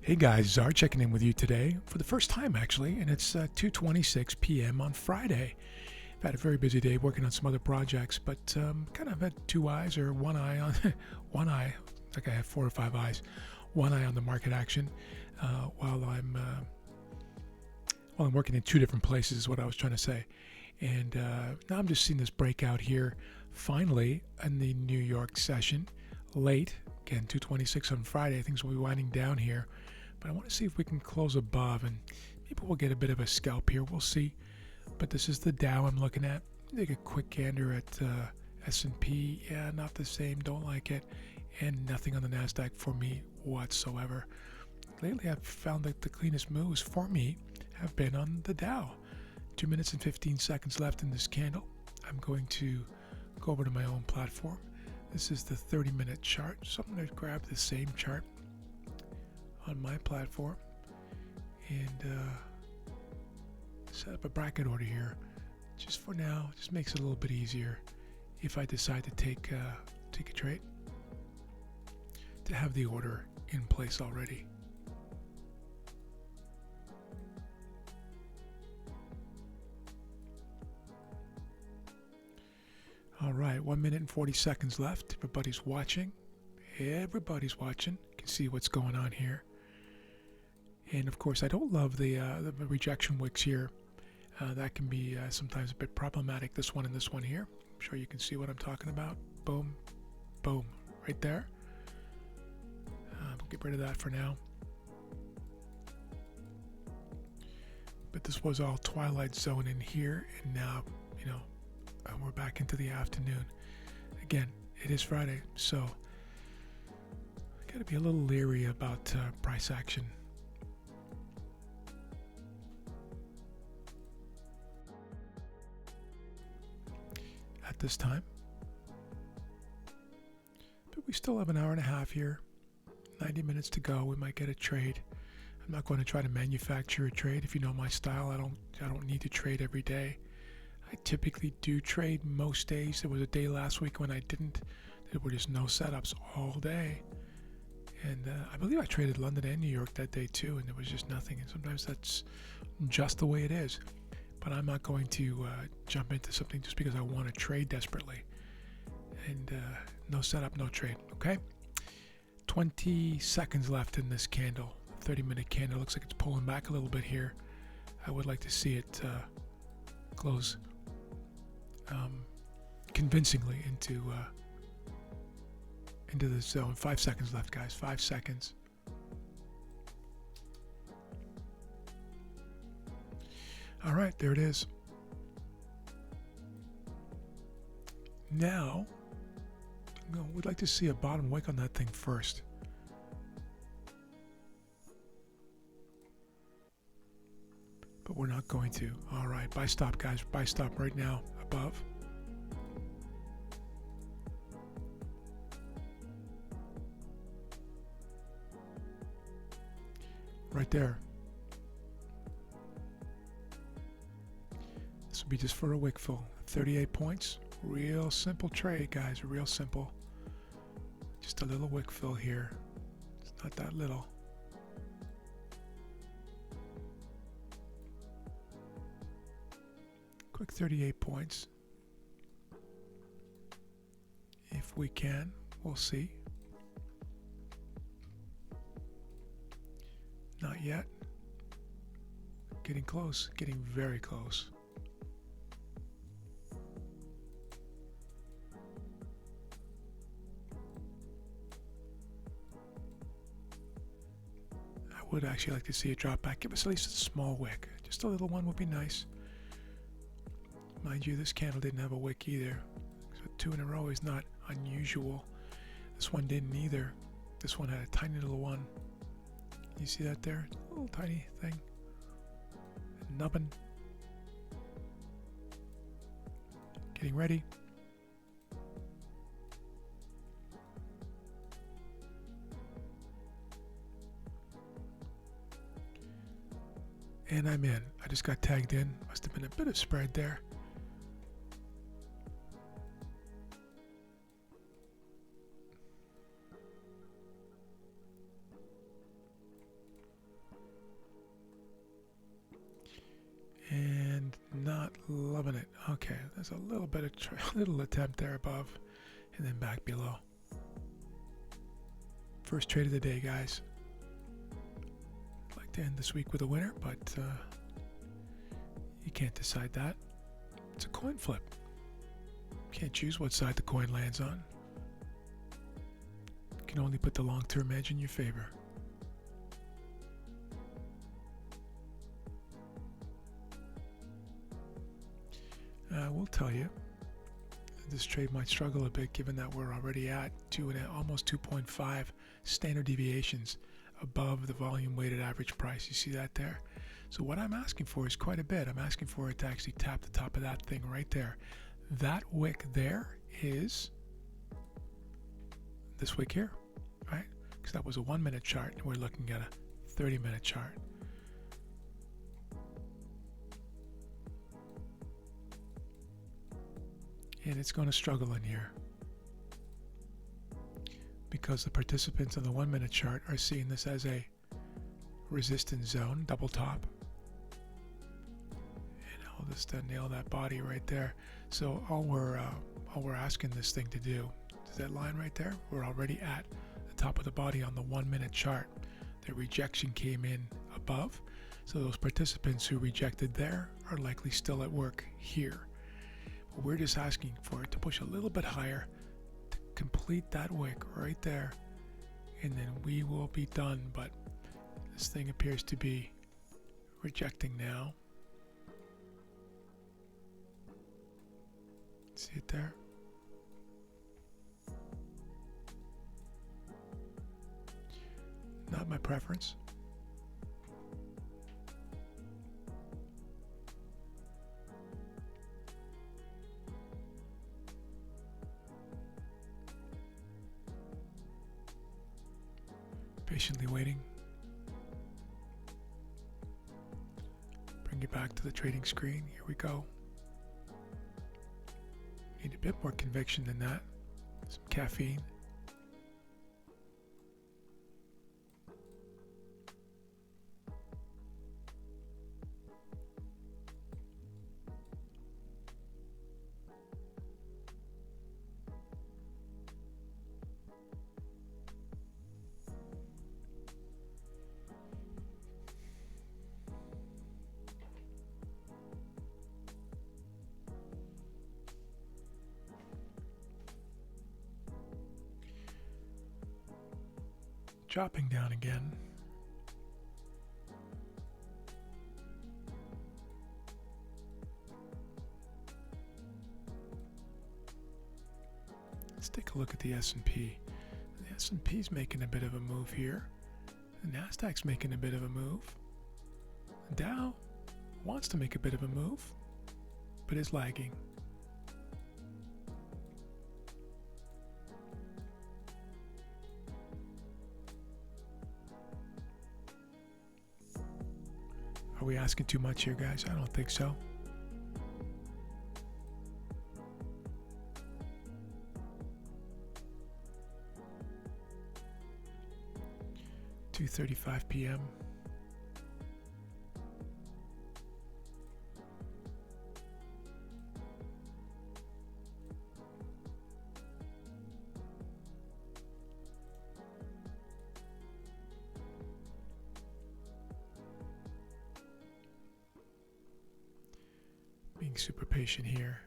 Hey guys, Czar checking in with you today for the first time actually, and it's 2:26 p.m. on Friday. I've had a very busy day working on some other projects, but kind of had two eyes or one eye on one eye. It's like I have four or five eyes. One eye on the market action while I'm working in two different places. Is what I was trying to say. And now I'm just seeing this breakout here, finally in the New York session, late again 2:26 on Friday. Things will be winding down here. But I want to see if we can close above, and maybe we'll get a bit of a scalp here. We'll see. But this is the Dow I'm looking at. Take a quick gander at S&P. Yeah, not the same. Don't like it. And nothing on the NASDAQ for me whatsoever. Lately, I've found that the cleanest moves for me have been on the Dow. 2 minutes and 15 seconds left in this candle. I'm going to go over to my own platform. This is the 30-minute chart. So I'm going to grab the same chart on my platform and set up a bracket order here. Just for now, just makes it a little bit easier if I decide to take a trade, to have the order in place already. All right, 1 minute and 40 seconds left. Everybody's watching. Everybody's watching. You can see what's going on here. And of course, I don't love the rejection wicks here. That can be sometimes a bit problematic. This one and this one here. I'm sure you can see what I'm talking about. Boom, boom, right there. We'll get rid of that for now. But this was all twilight zone in here, and now, we're back into the afternoon. Again, it is Friday, so got to be a little leery about price action. At this time. But we still have an hour and a half here. 90 minutes to go. We might get a trade. I'm not going to try to manufacture a trade. If you know my style, I don't need to trade every day. I typically do trade most days. There was a day last week when I didn't. There were just no setups all day. And I believe I traded London and New York that day too, and there was just nothing. And sometimes that's just the way it is. But I'm not going to jump into something just because I want to trade desperately. And no setup, no trade, okay? 20 seconds left in this candle. 30-minute candle. Looks like it's pulling back a little bit here. I would like to see it close convincingly into the zone. 5 seconds left, guys. 5 seconds. All right, there it is. Now, we'd like to see a bottom wick on that thing first. But we're not going to. All right, buy stop, guys. Buy stop right now above. Right there. This will be just for a wick fill. 38 points. Real simple trade, guys. Real simple. Just a little wick fill here. It's not that little. Quick 38 points. If we can, we'll see. Not yet. Getting close. Getting very close. I would actually like to see it drop back. Give us at least a small wick. Just a little one would be nice. Mind you, this candle didn't have a wick either. So 2 in a row is not unusual. This one didn't either. This one had a tiny little one. You see that there? A little tiny thing. Nubbin. Getting ready. And I'm in. I just got tagged in. Must have been a bit of spread there. it? Okay, there's a little bit of little attempt there above, and then back below. First trade of the day, guys. I'd like to end this week with a winner, but you can't decide that. It's a coin flip. You can't choose what side the coin lands on. You can only put the long-term edge in your favor. I will tell you, this trade might struggle a bit given that we're already at almost 2.5 standard deviations above the volume weighted average price. You see that there? So what I'm asking for is quite a bit. I'm asking for it to actually tap the top of that thing right there. That wick there is this wick here, right? Because that was a 1 minute chart and we're looking at a 30-minute chart. And it's going to struggle in here because the participants on the 1 minute chart are seeing this as a resistance zone, double top. And I'll just nail that body right there. So all we're asking this thing to do is that line right there. We're already at the top of the body on the 1 minute chart. The rejection came in above. So those participants who rejected there are likely still at work here. We're just asking for it to push a little bit higher to complete that wick right there, and then we will be done. But this thing appears to be rejecting now. See it there? Not my preference. Patiently waiting. Bring it back to the trading screen. Here we go. Need a bit more conviction than that. Some caffeine. Dropping down again. Let's take a look at the S&P. The S&P's making a bit of a move here. The Nasdaq's making a bit of a move. The Dow wants to make a bit of a move, but is lagging. Are we asking too much here, guys? I don't think so. $2:35 p.m. Being super patient here.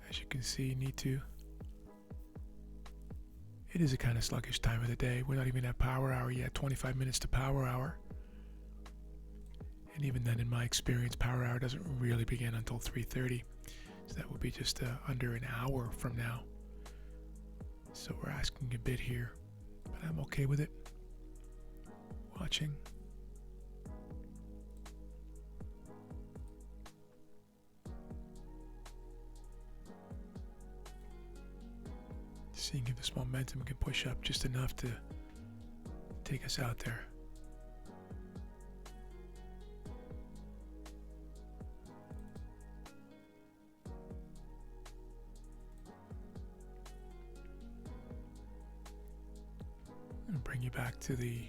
As you can see, need to. It is a kind of sluggish time of the day. We're not even at power hour yet, 25 minutes to power hour. And even then, in my experience, power hour doesn't really begin until 3:30. So that would be just under an hour from now. So we're asking a bit here, but I'm okay with it. Watching. Seeing if this momentum can push up just enough to take us out there. And bring you back to the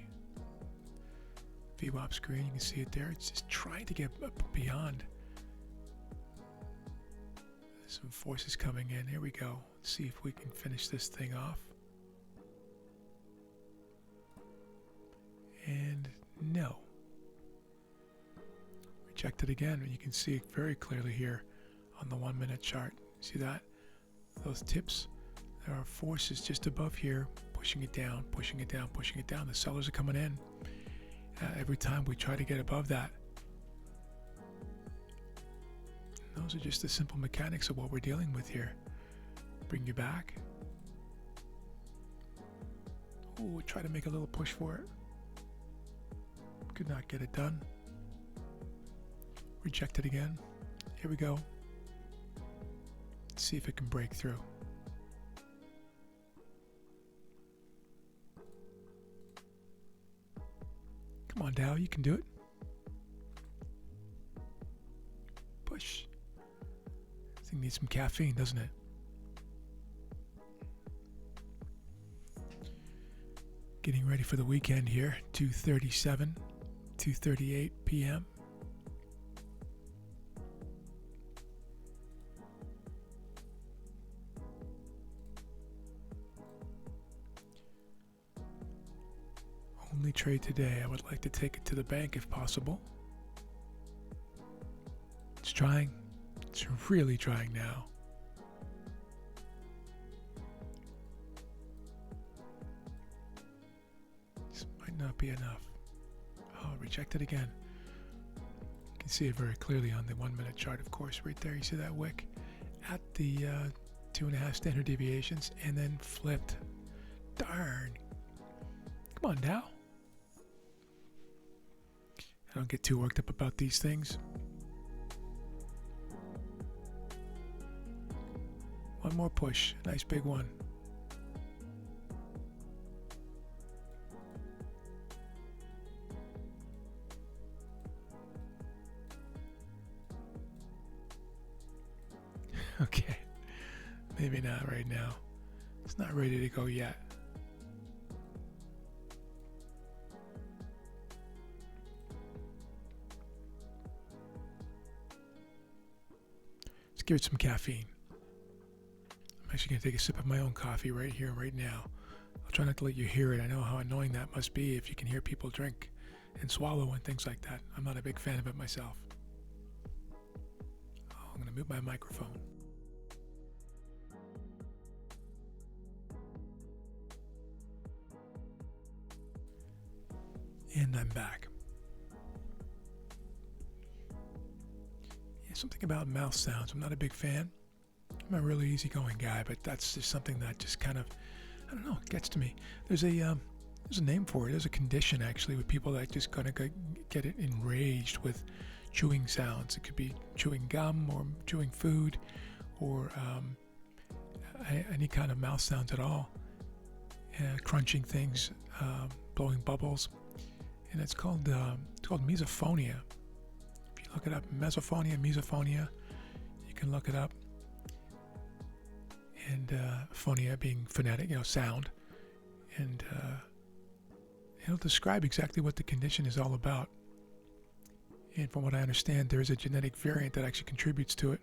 VWAP screen. You can see it there. It's just trying to get up beyond Some forces coming in. Here we go. Let's see if we can finish this thing off. And no. Rejected again. You can see it very clearly here on the 1 minute chart. See that? Those tips. There are forces just above here pushing it down, pushing it down, pushing it down. The sellers are coming in. Every time we try to get above that. Those are just the simple mechanics of what we're dealing with here. Bring you back. Ooh, try to make a little push for it. Could not get it done. Rejected again. Here we go. Let's see if it can break through. Come on, Dow, you can do it. Push. This thing needs some caffeine, doesn't it? Getting ready for the weekend here. 2:37, 2:38 p.m. Only trade today. I would like to take it to the bank if possible. It's trying. It's really trying now. This might not be enough. Oh, rejected again. You can see it very clearly on the 1 minute chart, of course, right there. You see that wick at the 2.5 standard deviations and then flipped. Darn. Come on, Dow. I don't get too worked up about these things. One more push. Nice big one. Okay. Maybe not right now. It's not ready to go yet. Let's give it some caffeine. I'm actually going to take a sip of my own coffee right here, right now. I'll try not to let you hear it. I know how annoying that must be if you can hear people drink and swallow and things like that. I'm not a big fan of it myself. Oh, I'm going to mute my microphone. And I'm back. Yeah, something about mouth sounds. I'm not a big fan. I'm a really easygoing guy, but that's just something that just kind of, I don't know, gets to me. There's a name for it. There's a condition actually with people that just kind of get it enraged with chewing sounds. It could be chewing gum or chewing food or any kind of mouth sounds at all. Crunching things, blowing bubbles. And it's called misophonia. If you look it up, misophonia, you can look it up. And phonia being phonetic, sound. And it'll describe exactly what the condition is all about. And from what I understand, there is a genetic variant that actually contributes to it.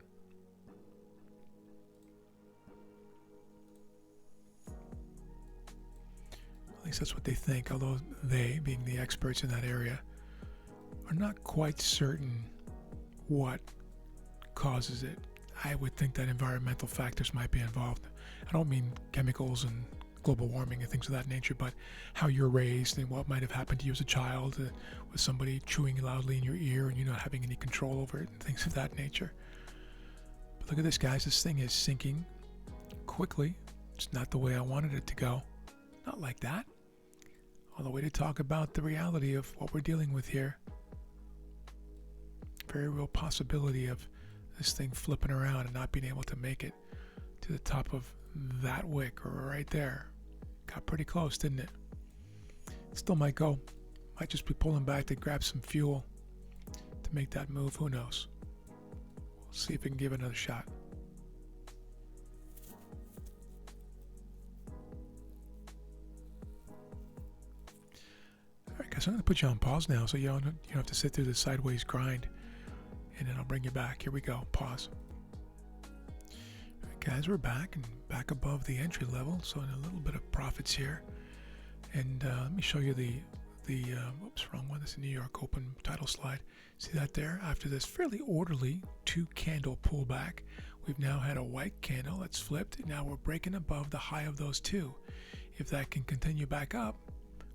At least that's what they think, although they, being the experts in that area, are not quite certain what causes it. I would think that environmental factors might be involved. I don't mean chemicals and global warming and things of that nature, but how you're raised and what might have happened to you as a child with somebody chewing loudly in your ear and you not having any control over it and things of that nature. But look at this, guys. This thing is sinking quickly. It's not the way I wanted it to go. Not like that. All the way to talk about the reality of what we're dealing with here. Very real possibility of this thing flipping around and not being able to make it to the top of that wick or right there. Got pretty close, didn't it? Still might go. Might just be pulling back to grab some fuel to make that move. Who knows? We'll see if we can give it another shot. All right, guys, I'm going to put you on pause now so you don't have to sit through the sideways grind. And then I'll bring you back. Here we go. Pause. guys, we're back and back above the entry level, so in a little bit of profits here. And let me show you the oops, wrong one. This is New York Open title slide. See that there? After this fairly orderly 2-candle pullback, we've now had a white candle that's flipped. Now we're breaking above the high of those two. If that can continue back up,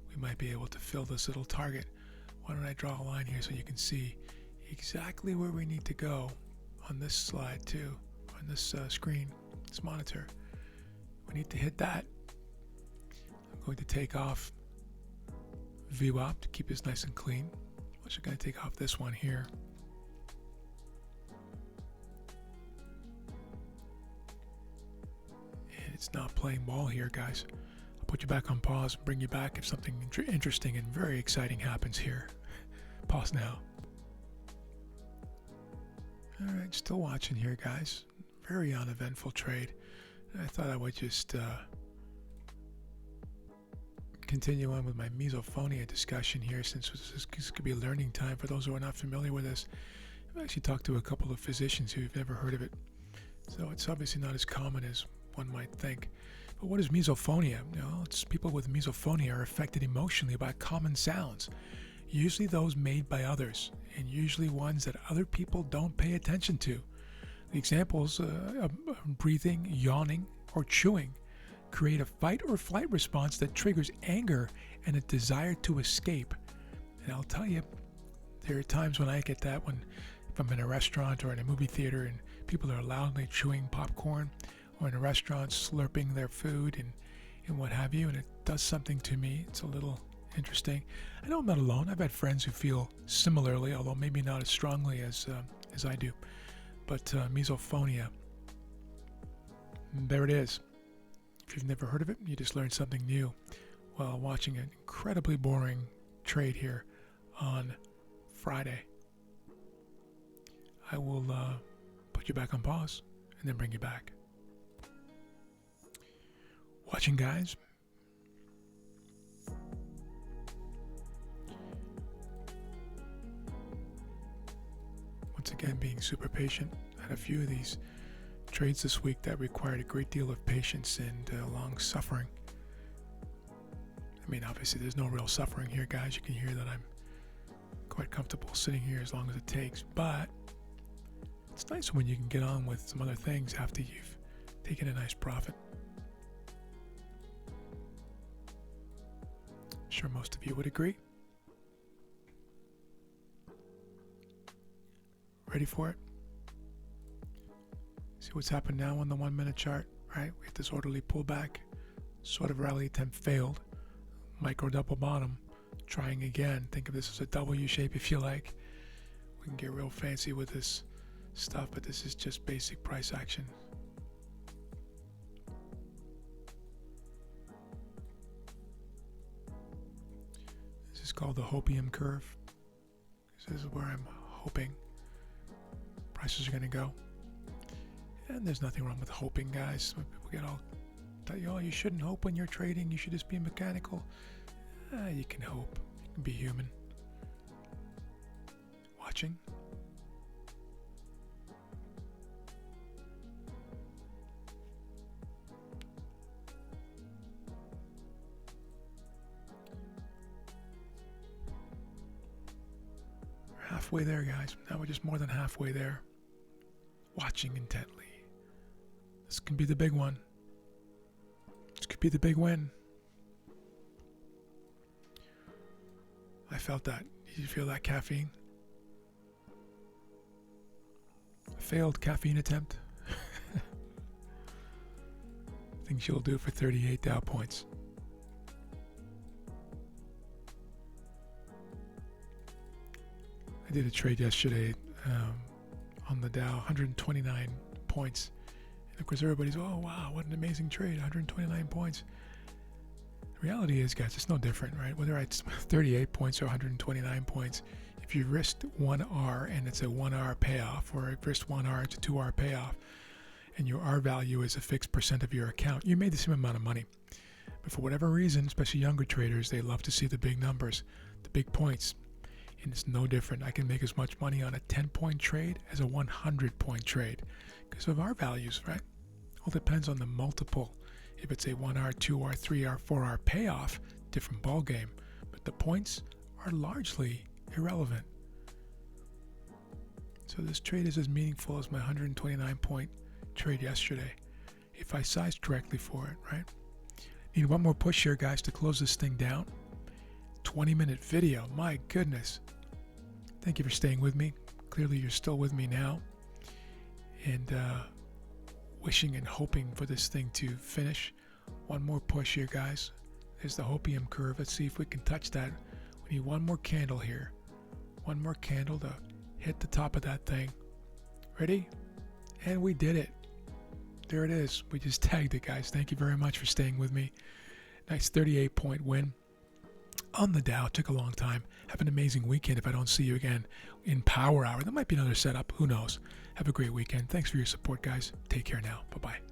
we might be able to fill this little target. Why don't I draw a line here so you can see exactly where we need to go on this slide too, on this screen, this monitor. We need to hit that. I'm going to take off VWAP to keep this nice and clean. I'm also going to take off this one here. And it's not playing ball here, guys. I'll put you back on pause and bring you back if something interesting and very exciting happens here. Pause now. All right, still watching here, guys. Very uneventful trade. I thought I would just continue on with my misophonia discussion here, since this could be learning time for those who are not familiar with this. I've actually talked to a couple of physicians who've never heard of it, so it's obviously not as common as one might think. But what is misophonia? It's people with misophonia are affected emotionally by common sounds, usually those made by others, and usually ones that other people don't pay attention to. The examples of breathing, yawning, or chewing create a fight or flight response that triggers anger and a desire to escape. And I'll tell you, there are times when I get that if I'm in a restaurant or in a movie theater and people are loudly chewing popcorn, or in a restaurant slurping their food and what have you, and it does something to me. It's a little interesting. I know I'm not alone. I've had friends who feel similarly, although maybe not as strongly as I do. But misophonia, there it is. If you've never heard of it, you just learned something new while watching an incredibly boring trade here on Friday. I will put you back on pause and then bring you back. Watching, guys. Once again, being super patient. I had a few of these trades this week that required a great deal of patience and long suffering. I mean, obviously there's no real suffering here, guys. You can hear that I'm quite comfortable sitting here as long as it takes, but it's nice when you can get on with some other things after you've taken a nice profit. I'm sure most of you would agree. Ready for it? See what's happened now on the 1 minute chart, right? We have this orderly pullback, sort of rally attempt failed, micro double bottom, trying again. Think of this as a W shape if you like. We can get real fancy with this stuff, but this is just basic price action. This is called the Hopium curve. This is where I'm hoping prices are going to go. And there's nothing wrong with hoping, guys. People get all tell you, oh, you shouldn't hope when you're trading. You should just be mechanical. You can hope. You can be human. Watching. We're halfway there, guys. Now we're just more than halfway there. Watching intently. This can be the big one. This could be the big win. I felt that. Did you feel that caffeine? A failed caffeine attempt. Things you'll do for 38 Dow points. I did a trade yesterday on the Dow, 129 points. And of course everybody's, oh wow, what an amazing trade, 129 points. The reality is, guys, it's no different, right? Whether it's 38 points or 129 points, if you risked 1R and it's a 1R payoff, or if you risked 1R, it's a 2R payoff, and your R value is a fixed percent of your account, you made the same amount of money. But for whatever reason, especially younger traders, they love to see the big numbers, the big points. And it's no different. I can make as much money on a 10-point trade as a 100-point trade because of our values, right? All depends on the multiple. If it's a 1 hour, 2 hour, 3 hour, 4 hour payoff, different ball game. But the points are largely irrelevant. So this trade is as meaningful as my 129 point trade yesterday, if I sized correctly for it, right? Need one more push here, guys, to close this thing down. 20-minute video, my goodness. Thank you for staying with me. Clearly you're still with me now. And wishing and hoping for this thing to finish. One more push here, guys. There's the hopium curve. Let's see if we can touch that. We need one more candle here. One more candle to hit the top of that thing. Ready? And we did it. There it is. We just tagged it, guys. Thank you very much for staying with me. Nice 38-point win on the Dow. It took a long time. Have an amazing weekend if I don't see you again in Power Hour. There might be another setup. Who knows? Have a great weekend. Thanks for your support, guys. Take care now. Bye-bye.